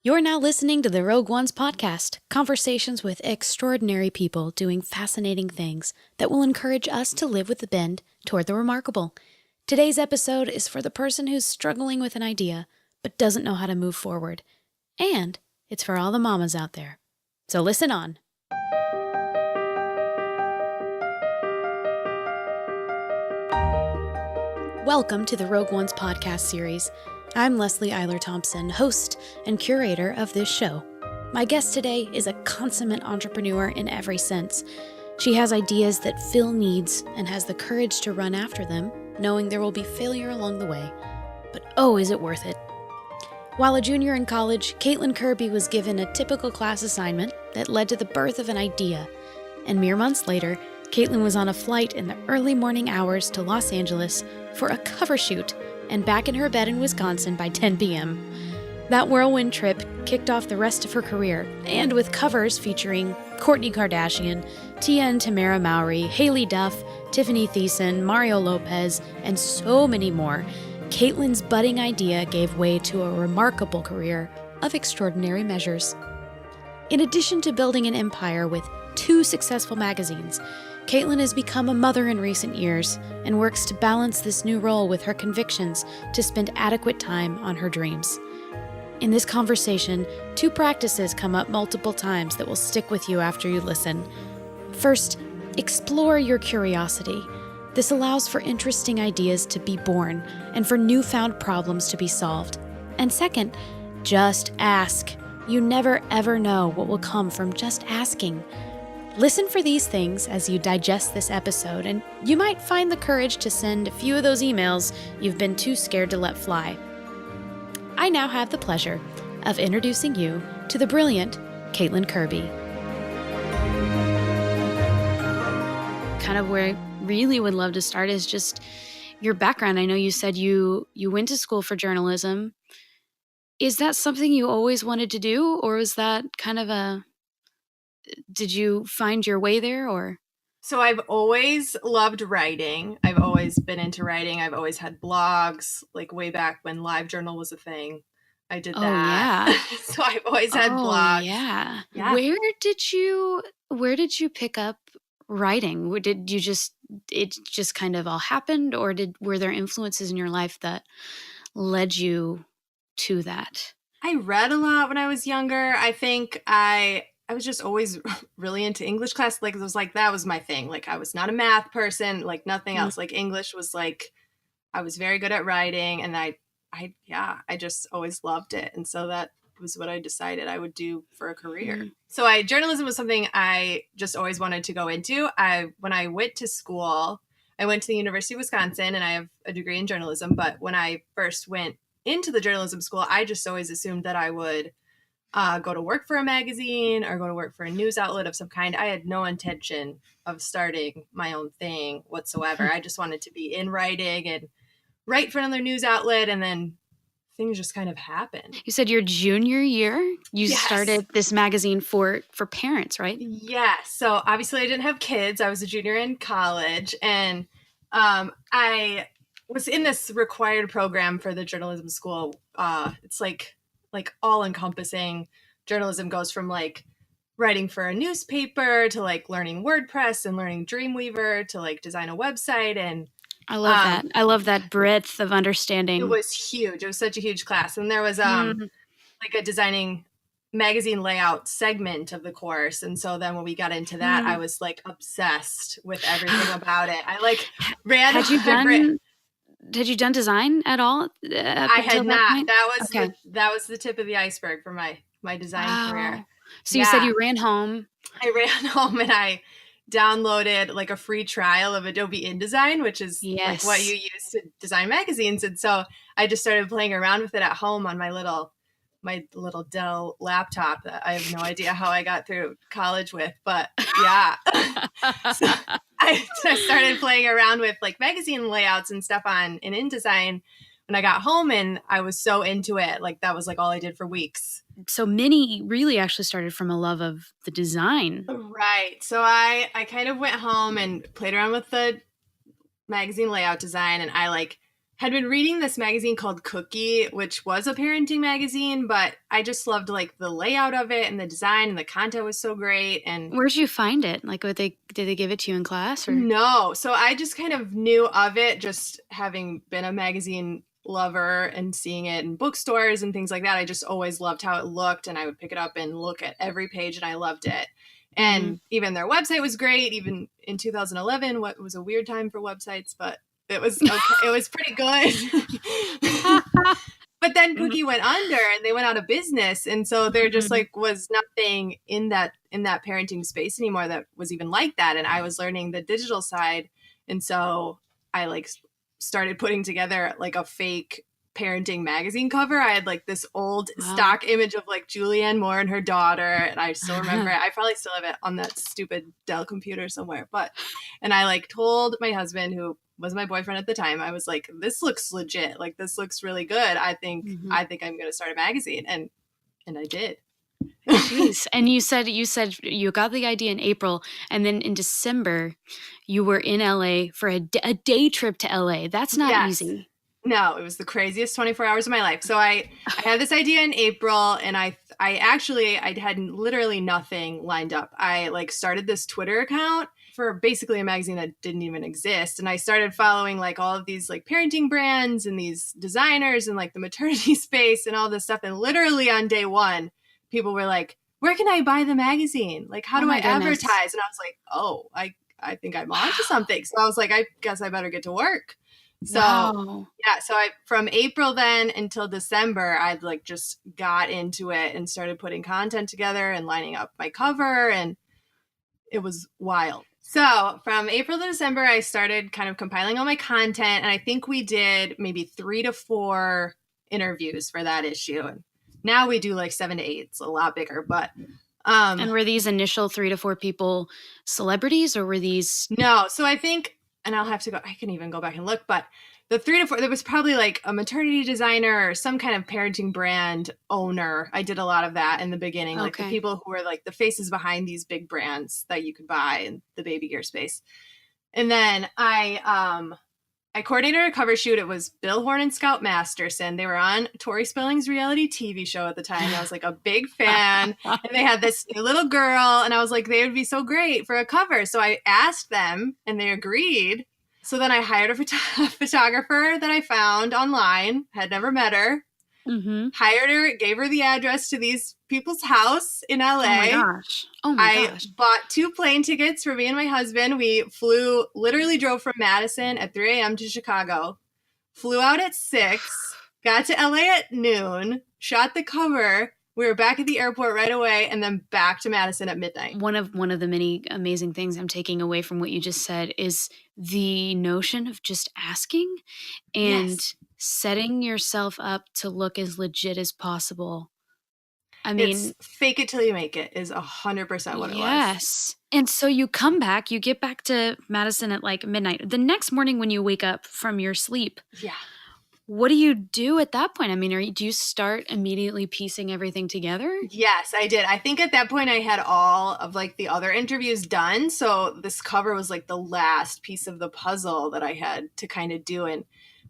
You're now listening to the Rogue Ones podcast, conversations with extraordinary people doing fascinating things that will encourage us to live with the bend toward the remarkable. Today's episode is for the person who's struggling with an idea but doesn't know how to move forward. And it's for all the mamas out there. So listen on. Welcome to the Rogue Ones podcast series. I'm Leslie Eiler Thompson, host and curator of this show. My guest today is a consummate entrepreneur in every sense. She has ideas that fill needs and has the courage to run after them, knowing there will be failure along the way. But oh, is it worth it? While a junior in college, Kaitlyn Kirby was given a typical class assignment that led to the birth of an idea. And mere months later, Kaitlyn was on a flight in the early morning hours to Los Angeles for a cover shoot and back in her bed in Wisconsin by 10 p.m. That whirlwind trip kicked off the rest of her career, and with covers featuring Kourtney Kardashian, Tia and Tamara Mowry, Haley Duff, Tiffany Thiessen, Mario Lopez, and so many more, Kaitlyn's budding idea gave way to a remarkable career of extraordinary measures. In addition to building an empire with 2 successful magazines, Kaitlyn has become a mother in recent years and works to balance this new role with her convictions to spend adequate time on her dreams. In this conversation, 2 practices come up multiple times that will stick with you after you listen. First, explore your curiosity. This allows for interesting ideas to be born and for newfound problems to be solved. And second, just ask. You never ever know what will come from just asking. Listen for these things as you digest this episode, and you might find the courage to send a few of those emails you've been too scared to let fly. I now have the pleasure of introducing you to the brilliant Kaitlyn Kirby. Kind of where I really would love to start is just your background. I know you said you went to school for journalism. Is that something you always wanted to do, or is that kind of did you find your way there, or? So I've always loved writing. I've always been into writing. I've always had blogs, like way back when Live Journal was a thing. I did that. Yeah. So I've always had blogs. Yeah. Yeah. Where did you pick up writing? It just kind of all happened, or were there influences in your life that led you to that? I read a lot when I was younger. I think I was just always really into English class. Like, it was like, that was my thing. Like, I was not a math person, like nothing else. Like, English was like, I was very good at writing, and I just always loved it. And so that was what I decided I would do for a career. So journalism was something I just always wanted to go into. When I went to school, I went to the University of Wisconsin, and I have a degree in journalism. But when I first went into the journalism school, I just always assumed that I would go to work for a magazine or go to work for a news outlet of some kind. I had no intention of starting my own thing whatsoever. I just wanted to be in writing and write for another news outlet, and then things just kind of happened. You said your junior year, you started this magazine for parents, right? Yeah. So obviously I didn't have kids. I was a junior in college, and I was in this required program for the journalism school. It's like all encompassing. Journalism goes from like writing for a newspaper to like learning WordPress and learning Dreamweaver to like design a website. And I love that. I love that breadth of understanding. It was huge. It was such a huge class. And there was like a designing magazine layout segment of the course. And so then when we got into that, I was like obsessed with everything about it. I like ran. Had you done design at all? I had not. That was the tip of the iceberg for my design career. So you said you ran home. I ran home, and I downloaded like a free trial of Adobe InDesign, which is like what you use to design magazines. And so I just started playing around with it at home on my little Dell laptop that I have no idea how I got through college with, but yeah. So I started playing around with like magazine layouts and stuff in InDesign when I got home, and I was so into it. Like, that was like all I did for weeks. So Minnie really actually started from a love of the design. Right. So I kind of went home and played around with the magazine layout design, and I like had been reading this magazine called Cookie, which was a parenting magazine, but I just loved like the layout of it and the design, and the content was so great. And Where'd you find it? Like, did they give it to you in class or? no, so I just kind of knew of it, just having been a magazine lover and seeing it in bookstores and things like that. I just always loved how it looked, and I would pick it up and look at every page, and I loved it. And even their website was great. Even in 2011, what was a weird time for websites, but it was okay. It was pretty good. But then Cookie went under and they went out of business. And so there just like was nothing in that parenting space anymore that was even like that. And I was learning the digital side. And so I like started putting together like a fake parenting magazine cover. I had like this old stock image of like Julianne Moore and her daughter. And I still remember it. I probably still have it on that stupid Dell computer somewhere. And I like told my husband, who was my boyfriend at the time, I was like, this looks legit. Like, this looks really good. I think I'm going to start a magazine. And I did. Jeez. And you said you got the idea in April, and then in December you were in LA for a day trip to LA. That's not easy. No, it was the craziest 24 hours of my life. So I had this idea in April, and I had literally nothing lined up. I like started this Twitter account for basically a magazine that didn't even exist. And I started following like all of these like parenting brands and these designers and like the maternity space and all this stuff. And literally on day one, people were like, where can I buy the magazine? Like, how do I advertise? And I was like, oh, I think I'm onto something. So I was like, I guess I better get to work. So so I from April then until December, I'd like just got into it and started putting content together and lining up my cover, and it was wild. So from April to December, I started kind of compiling all my content, and I think we did maybe 3 to 4 interviews for that issue. And now we do like 7 to 8. It's a lot bigger, but and were these initial 3 to 4 people celebrities, or were these? No. So I think, and I can even go back and look, but the 3 to 4, there was probably like a maternity designer or some kind of parenting brand owner. I did a lot of that in the beginning, like the people who were like the faces behind these big brands that you could buy in the baby gear space. And then I coordinated a cover shoot. It was Bill Horn and Scout Masterson. They were on Tori Spelling's reality TV show at the time. I was like a big fan. And they had this new little girl. And I was like, they would be so great for a cover. So I asked them and they agreed. So then I hired a photographer that I found online, had never met her, hired her, gave her the address to these people's house in LA. Oh my gosh. I bought 2 plane tickets for me and my husband. We literally drove from Madison at 3 a.m. to Chicago, flew out at 6, got to LA at noon, shot the cover. We were back at the airport right away, and then back to Madison at midnight. One of the many amazing things I'm taking away from what you just said is the notion of just asking and setting yourself up to look as legit as possible. I mean, it's fake it till you make it is 100% what it was. Yes. And so you come back, you get back to Madison at like midnight. The next morning when you wake up from your sleep. Yeah. What do you do at that point? I mean, do you start immediately piecing everything together? Yes, I did. I think at that point I had all of like the other interviews done. So this cover was like the last piece of the puzzle that I had to kind of do. And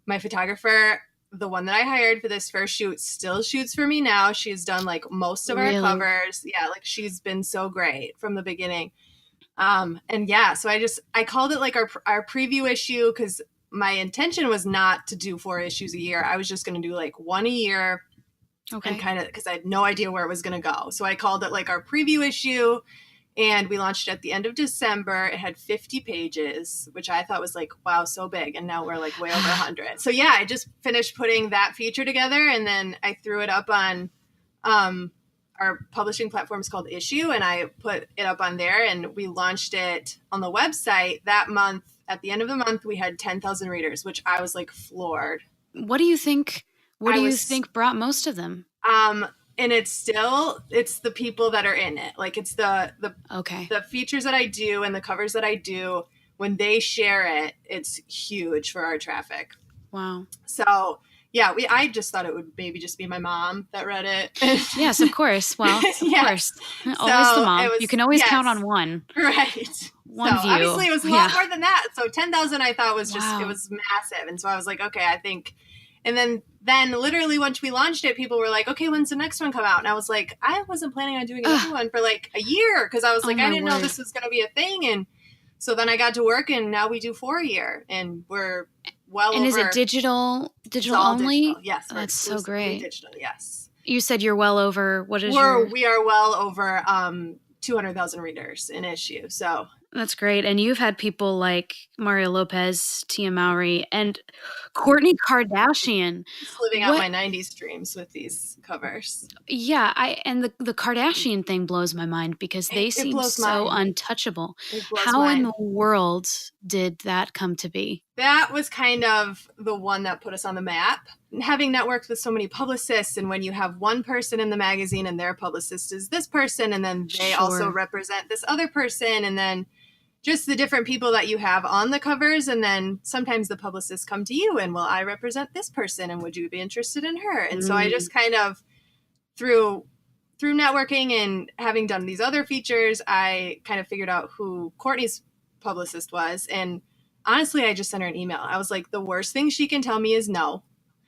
my photographer, the one that I hired for this first shoot, still shoots for me now. She's done like most of our covers. Yeah, like she's been so great from the beginning. And yeah, so I called it like our preview issue, because my intention was not to do 4 issues a year. I was just going to do like 1 a year. Okay. And kind of, because I had no idea where it was going to go. So I called it like our preview issue, and we launched it at the end of December. It had 50 pages, which I thought was like, wow, so big. And now we're like way over 100. So yeah, I just finished putting that feature together, and then I threw it up on our publishing platform is called Issue, and I put it up on there, and we launched it on the website that month. At the end of the month, we had 10,000 readers, which I was like floored. What do you think? What do you think brought most of them? And it's the people that are in it. Like it's the features that I do and the covers that I do. When they share it, it's huge for our traffic. Wow. So yeah, I just thought it would maybe just be my mom that read it. Yes, of course. Well, of course. Always the mom. You can always count on one. Right. one view. Obviously it was a lot more than that. So 10,000 I thought was just, Wow. it was massive. And so I was like, okay, I think, and then literally once we launched it, people were like, okay, when's the next one come out? And I was like, I wasn't planning on doing another one for like a year. Cause I was like, I didn't know this was going to be a thing. And so then I got to work and now we do 4 a year and we're well and over. Is it digital only? Digital. Yes. That's so great. Digital. Yes. You said you're well over, we are well over 200,000 readers in issue. So that's great. And you've had people like Mario Lopez, Tia Mowry, and Kourtney Kardashian. Just living out my 90s dreams with these covers. Yeah, and the Kardashian thing blows my mind because they seem so untouchable. How in the world did that come to be? That was kind of the one that put us on the map. Having networked with so many publicists, and when you have one person in the magazine and their publicist is this person, and then they also represent this other person, and then just the different people that you have on the covers, and then sometimes the publicists come to you and, well, I represent this person, and would you be interested in her? And so I just kind of, through networking and having done these other features, I kind of figured out who Kourtney's publicist was, and honestly, I just sent her an email. I was like, the worst thing she can tell me is no.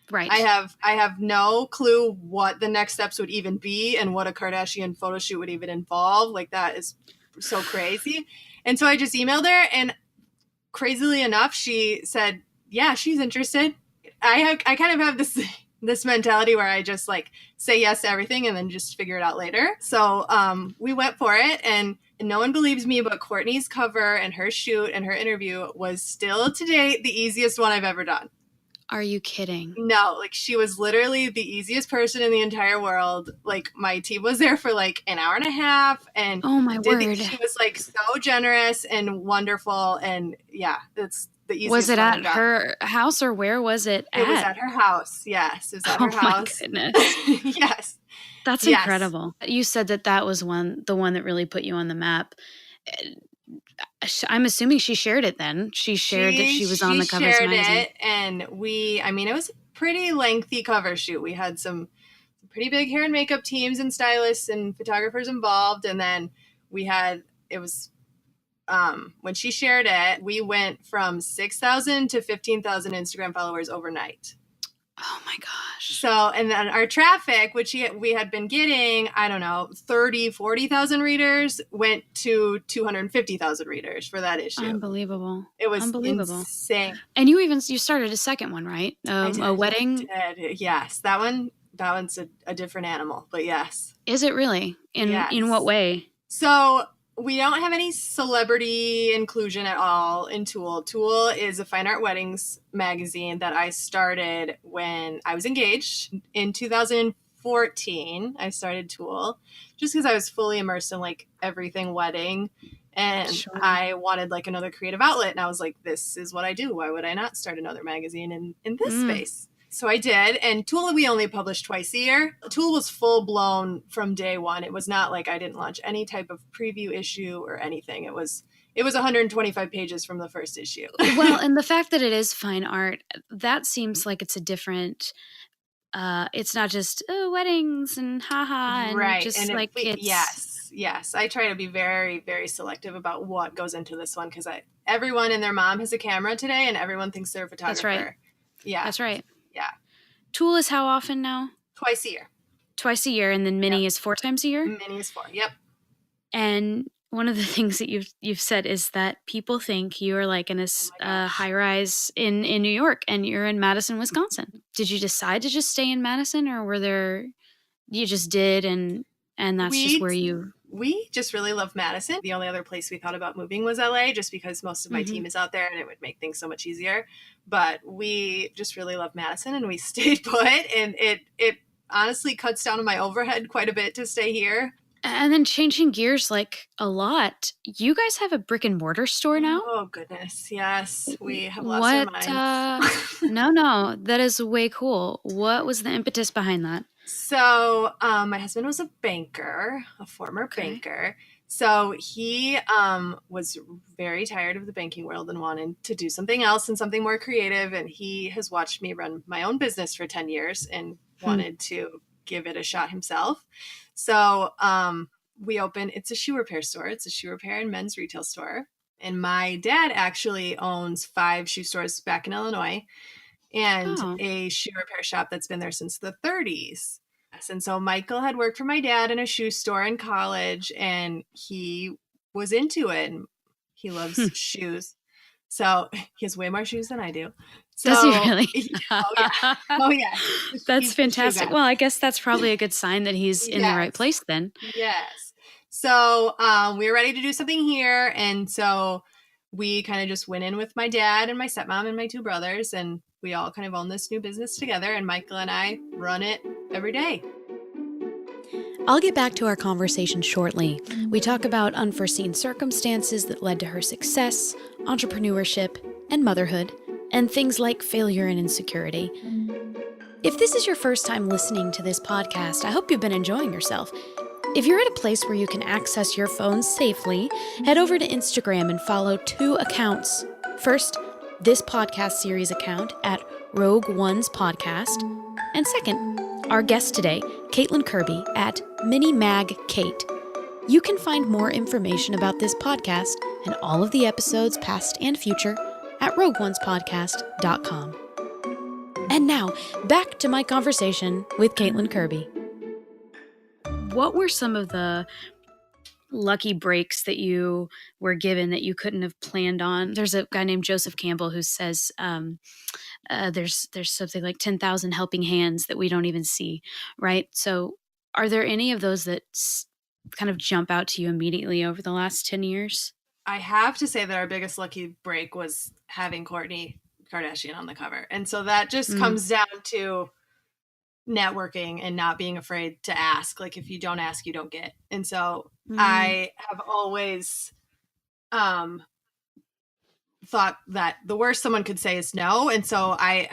Right. I have no clue what the next steps would even be and what a Kardashian photo shoot would even involve. Like, that is so crazy. And so I just emailed her, and crazily enough, she said, yeah, she's interested. I kind of have this mentality where I just like say yes to everything and then just figure it out later. So we went for it, and no one believes me, but Kourtney's cover and her shoot and her interview was still to date the easiest one I've ever done. Are you kidding? No, like, she was literally the easiest person in the entire world. Like, my team was there for like an hour and a half, and oh my word, she was like so generous and wonderful, and yeah, it's the easiest. Was it at her house, or where was it at? It was at her house. Yes, it was at her house. Oh my goodness. Yes. That's incredible. You said that was the one that really put you on the map. I'm assuming she shared it then. She shared that she was on the cover of the magazine. It, and it was a pretty lengthy cover shoot. We had some pretty big hair and makeup teams and stylists and photographers involved. And then when she shared it, we went from 6,000 to 15,000 Instagram followers overnight. Oh my gosh. So, and then our traffic, which we had been getting, I don't know, 30, 40,000 readers, went to 250,000 readers for that issue. Unbelievable. It was insane. And you started a second one, right? A wedding? I did. Yes. That one's a different animal, but yes. Is it really? In what way? So, we don't have any celebrity inclusion at all in Tool. Tool is a fine art weddings magazine that I started when I was engaged in 2014. I started Tool just because I was fully immersed in like everything wedding, and I wanted like another creative outlet. And I was like, this is what I do. Why would I not start another magazine in this space? So I did, and Tool we only published twice a year. Tool was full blown from day one. It was not like I didn't launch any type of preview issue or anything. It was 125 pages from the first issue. Well, and the fact that it is fine art, that seems like it's a different. It's not just weddings and haha, and right. Just and like it's yes. I try to be very, very selective about what goes into this one because everyone and their mom has a camera today, and everyone thinks they're a photographer. That's right. Yeah, that's right. Yeah. Tool is how often now? Twice a year. Twice a year, and then Mini is 4 times a year? Mini is 4, yep. And one of the things that you've said is that people think you are like in this high-rise in New York, and you're in Madison, Wisconsin. Did you decide to just stay in Madison, or you just did, and that's just where you... We just really love Madison. The only other place we thought about moving was LA, just because most of my team is out there and it would make things so much easier. But we just really love Madison, and we stayed put, and it honestly cuts down on my overhead quite a bit to stay here. And then changing gears like a lot, you guys have a brick and mortar store now? Oh, goodness. Yes. We have lost our minds. No, that is way cool. What was the impetus behind that? So my husband was a banker, a former banker. So he was very tired of the banking world and wanted to do something else and something more creative. And he has watched me run my own business for 10 years and wanted to give it a shot himself. So we opened, it's a shoe repair store. It's a shoe repair and men's retail store. And my dad actually owns 5 shoe stores back in Illinois and Oh. a shoe repair shop that's been there since the 30s. And so Michael had worked for my dad in a shoe store in college, and he was into it. And he loves shoes. So he has way more shoes than I do. So, Does he really? oh yeah. Oh yeah. That's He's the shoe fantastic. guy. Well, I guess that's probably a good sign that he's in the right Yes. place then. Yes. So we were ready to do something here. And so we kind of just went in with my dad and my stepmom and my 2 brothers. And we all kind of own this new business together. And Michael and I run it every day. I'll get back to our conversation shortly. We talk about unforeseen circumstances that led to her success, entrepreneurship, and motherhood, and things like failure and insecurity. If this is your first time listening to this podcast, I hope you've been enjoying yourself. If you're at a place where you can access your phone safely, head over to Instagram and follow 2 accounts. First, this podcast series account at Rogue One's Podcast, and second, our guest today, Kaitlyn Kirby at MiniMagKate. You can find more information about this podcast and all of the episodes, past and future, at RogueOnesPodcast.com. And now, back to my conversation with Kaitlyn Kirby. What were some of the lucky breaks that you were given that you couldn't have planned on? There's a guy named Joseph Campbell who says there's something like 10,000 helping hands that we don't even see, right? So are there any of those that kind of jump out to you immediately over the last 10 years? I have to say that our biggest lucky break was having Kourtney Kardashian on the cover. And so that just comes down to networking and not being afraid to ask. Like, if you don't ask, you don't get. And so I have always thought that the worst someone could say is no. And so I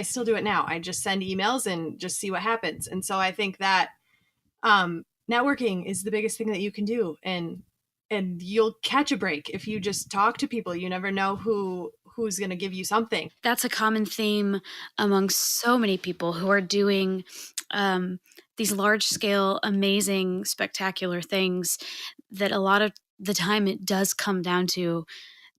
still do it now. I just send emails and just see what happens. And so I think that networking is the biggest thing that you can do. And you'll catch a break if you just talk to people. You never know who's going to give you something. That's a common theme among so many people who are doing these large-scale, amazing, spectacular things that a lot of the time it does come down to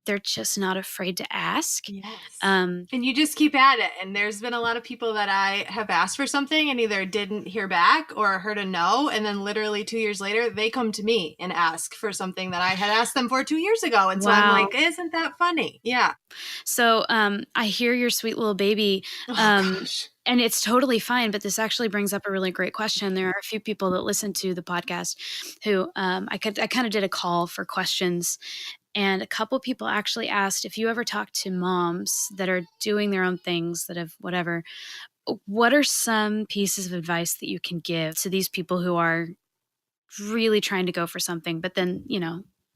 they're just not afraid to ask. Yes. And you just keep at it. And there's been a lot of people that I have asked for something and either didn't hear back or heard a no. And then literally 2 years later, they come to me and ask for something that I had asked them for 2 years ago. And so I'm like, isn't that funny? Yeah. So I hear your sweet little baby. Gosh. And it's totally fine, but this actually brings up a really great question. There are a few people that listen to the podcast who I kind of did a call for questions. And a couple people actually asked, if you ever talk to moms that are doing their own things, that have whatever, what are some pieces of advice that you can give to these people who are really trying to go for something, but then,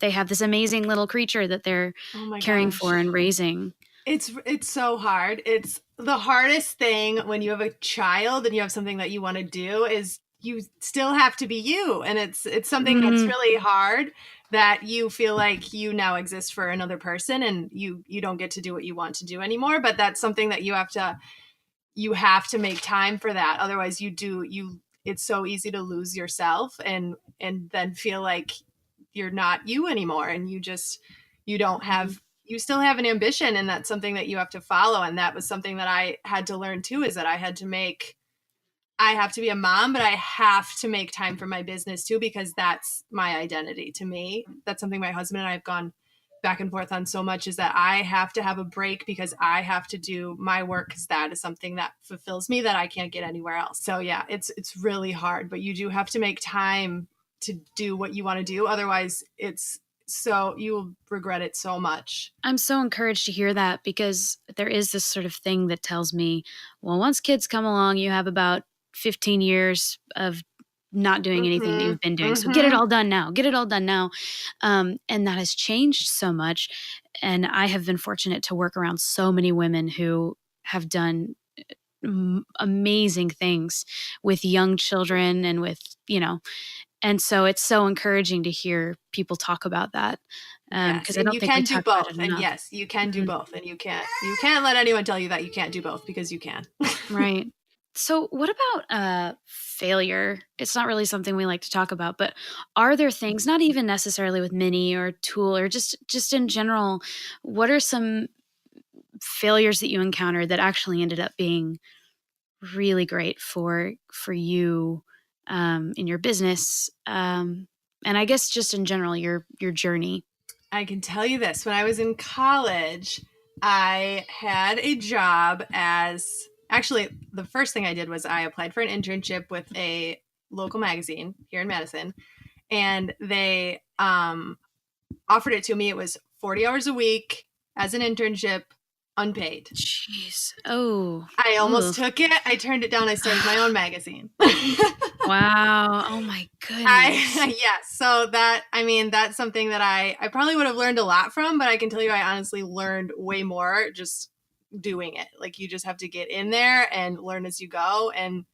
they have this amazing little creature that they're caring for and raising? It's so hard. It's the hardest thing when you have a child and you have something that you want to do is you still have to be you. And it's something that's really hard, that you feel like you now exist for another person and you don't get to do what you want to do anymore. But that's something that you have to make time for that. Otherwise it's so easy to lose yourself and then feel like you're not you anymore. And you still have an ambition, and that's something that you have to follow. And that was something that I had to learn too, is that I have to be a mom, but I have to make time for my business too, because that's my identity to me. That's something my husband and I have gone back and forth on so much, is that I have to have a break because I have to do my work, because that is something that fulfills me that I can't get anywhere else. So yeah, it's really hard, but you do have to make time to do what you want to do. Otherwise you will regret it so much. I'm so encouraged to hear that, because there is this sort of thing that tells me, well, once kids come along, you have about 15 years of not doing anything that you've been doing. So get it all done now. And that has changed so much. And I have been fortunate to work around so many women who have done amazing things with young children and with, and so it's so encouraging to hear people talk about that. Because I don't think we talk about it enough. And yes, you can do both. And you can't let anyone tell you that you can't do both, because you can. Right. So what about failure? It's not really something we like to talk about, but are there things, not even necessarily with Mini or Tool or just in general, what are some failures that you encountered that actually ended up being really great for you in your business, and I guess just in general your journey? I can tell you this. When I was in college, I had a job as actually the first thing I did was I applied for an internship with a local magazine here in Madison, and they offered it to me. It was 40 hours a week as an internship, unpaid. Jeez. Oh. I almost Oof. took it. I turned it down. I started my own magazine. Wow. Oh my goodness. Yeah, so that's something that I probably would have learned a lot from, but I can tell you I honestly learned way more just doing it. Like, you just have to get in there and learn as you go, and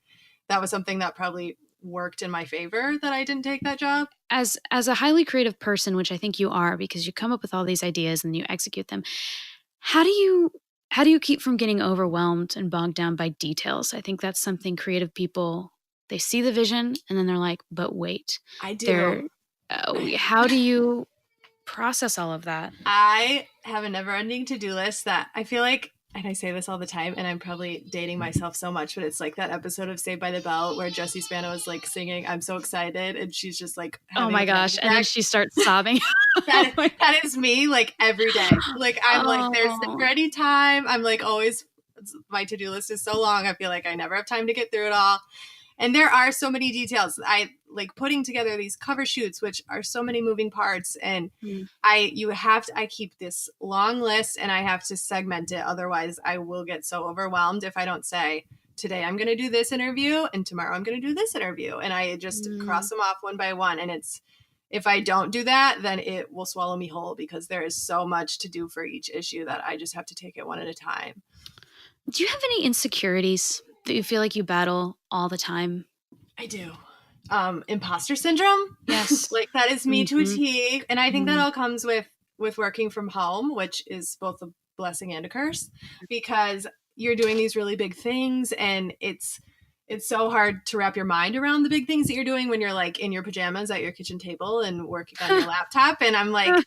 that was something that probably worked in my favor that I didn't take that job. As a highly creative person, which I think you are, because you come up with all these ideas and you execute them, how do you keep from getting overwhelmed and bogged down by details? I think that's something creative people, they see the vision and then they're like, but wait, I do. they're how do you process all of that? I have a never-ending to-do list that I feel like, and I say this all the time, and I'm probably dating myself so much, but it's like that episode of Saved by the Bell where Jessie Spano is like singing "I'm so excited" and she's just like Oh having my a panic gosh, and then attack. she starts sobbing. Oh that my- that is me, like, every day. Like, I'm like, there's never oh. any time. I'm like, always, my to-do list is so long. I feel like I never have time to get through it all. And there are so many details. I like putting together these cover shoots, which are so many moving parts. And Mm. I keep this long list and I have to segment it. Otherwise, I will get so overwhelmed if I don't say, today I'm going to do this interview and tomorrow I'm going to do this interview. And I just cross them off one by one. And if I don't do that, then it will swallow me whole because there is so much to do for each issue that I just have to take it one at a time. Do you have any insecurities that you feel like you battle all the time? I do. Imposter syndrome. Yes. Like, that is me to a Mhm. T. And I think that Mhm. all comes with working from home, which is both a blessing and a curse, because you're doing these really big things and it's so hard to wrap your mind around the big things that you're doing when you're like in your pajamas at your kitchen table and working on your laptop. And I'm like,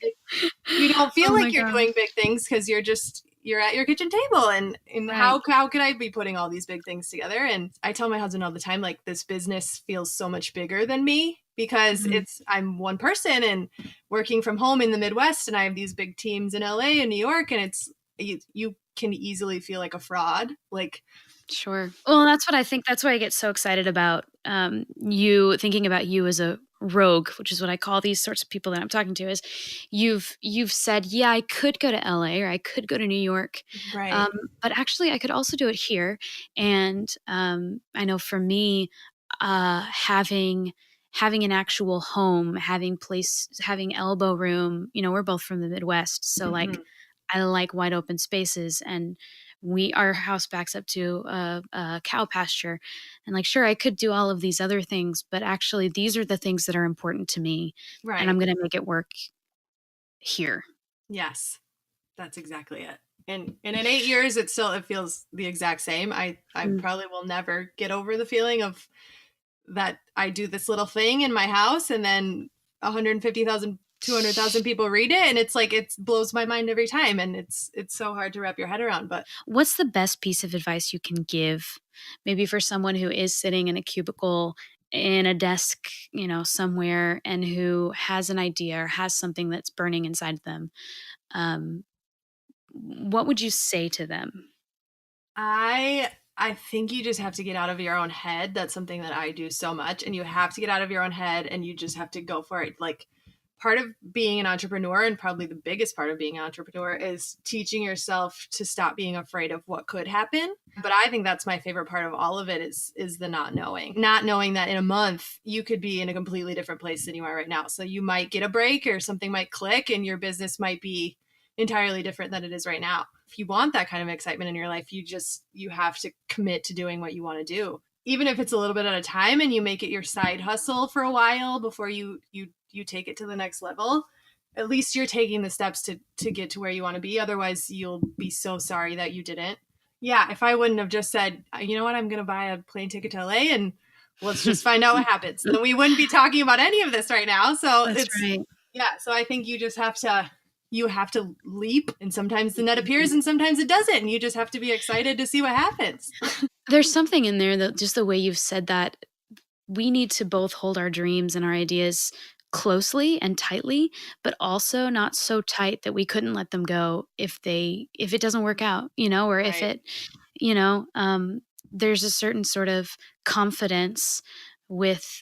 you don't feel Oh my like you're gosh. doing big things because you're at your kitchen table and Right. how could I be putting all these big things together? And I tell my husband all the time, like, this business feels so much bigger than me because Mhm. I'm one person and working from home in the Midwest, and I have these big teams in LA and New York, and you can easily feel like a fraud. Like, Sure. Well, that's what I think. That's why I get so excited about you thinking about you as a rogue, which is what I call these sorts of people that I'm talking to. Is you've said, yeah, I could go to LA or I could go to New York, right. but actually I could also do it here. And I know for me, having an actual home, having elbow room. You know, we're both from the Midwest, so like Mhm. I like wide open spaces, and our house backs up to a cow pasture, and like sure I could do all of these other things, but actually these are the things that are important to me, and I'm Right. going to make it work here. Yes. That's exactly it. And in 8 years, it feels the exact same. I Mm. probably will never get over the feeling of that I do this little thing in my house and then 150,000, 200,000 people read it, and it's like it blows my mind every time, and it's so hard to wrap your head around. But What's the best piece of advice you can give, maybe for someone who is sitting in a cubicle in a desk, somewhere, and who has an idea or has something that's burning inside them? Um, what would you say to them? I think you just have to get out of your own head. That's something that I do so much, and you have to get out of your own head and you just have to go for it. Like, part of being an entrepreneur, and probably the biggest part of being an entrepreneur, is teaching yourself to stop being afraid of what could happen. But I think that's my favorite part of all of it is the not knowing that in a month you could be in a completely different place than you are right now. So you might get a break or something might click and your business might be entirely different than it is right now. If you want that kind of excitement in your life, you have to commit to doing what you want to do, even if it's a little bit at a time, and you make it your side hustle for a while before you take it to the next level. At least you're taking the steps to get to where you want to be. Otherwise, you'll be so sorry that you didn't. Yeah, if I wouldn't have just said, you know what, I'm going to buy a plane ticket to LA and let's just find out what happens, then we wouldn't be talking about any of this right now. So That's right. yeah. So I think you just have to leap, and sometimes the net appears and sometimes it doesn't. And you just have to be excited to see what happens. There's something in there that just the way you've said that, we need to both hold our dreams and our ideas closely and tightly, but also not so tight that we couldn't let them go if it doesn't work out, or if Right. it, you know, there's a certain sort of confidence with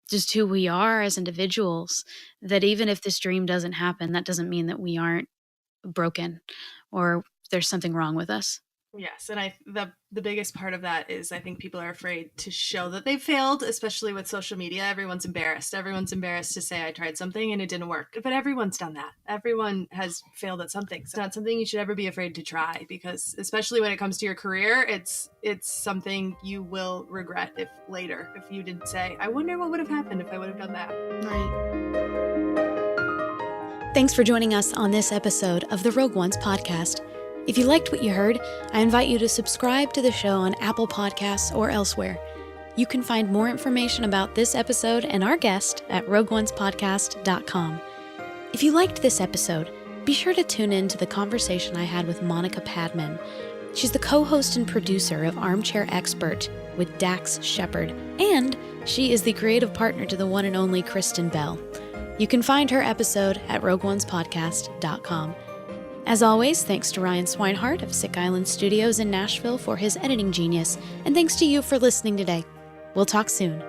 just who we are as individuals, that even if this dream doesn't happen, that doesn't mean that we aren't broken or there's something wrong with us. Yes, and the biggest part of that is I think people are afraid to show that they failed, especially with social media. Everyone's embarrassed. Everyone's embarrassed to say I tried something and it didn't work. But everyone's done that. Everyone has failed at something. It's not something you should ever be afraid to try, because especially when it comes to your career, it's something you will regret if you didn't say, I wonder what would have happened if I would have done that. Right. Thanks for joining us on this episode of the Rogue Ones podcast. If you liked what you heard, I invite you to subscribe to the show on Apple Podcasts or elsewhere. You can find more information about this episode and our guest at rogueonespodcast.com. If you liked this episode, be sure to tune in to the conversation I had with Monica Padman. She's the co-host and producer of Armchair Expert with Dax Shepard, and she is the creative partner to the one and only Kristen Bell. You can find her episode at rogueonespodcast.com. As always, thanks to Ryan Swinehart of Sick Island Studios in Nashville for his editing genius, and thanks to you for listening today. We'll talk soon.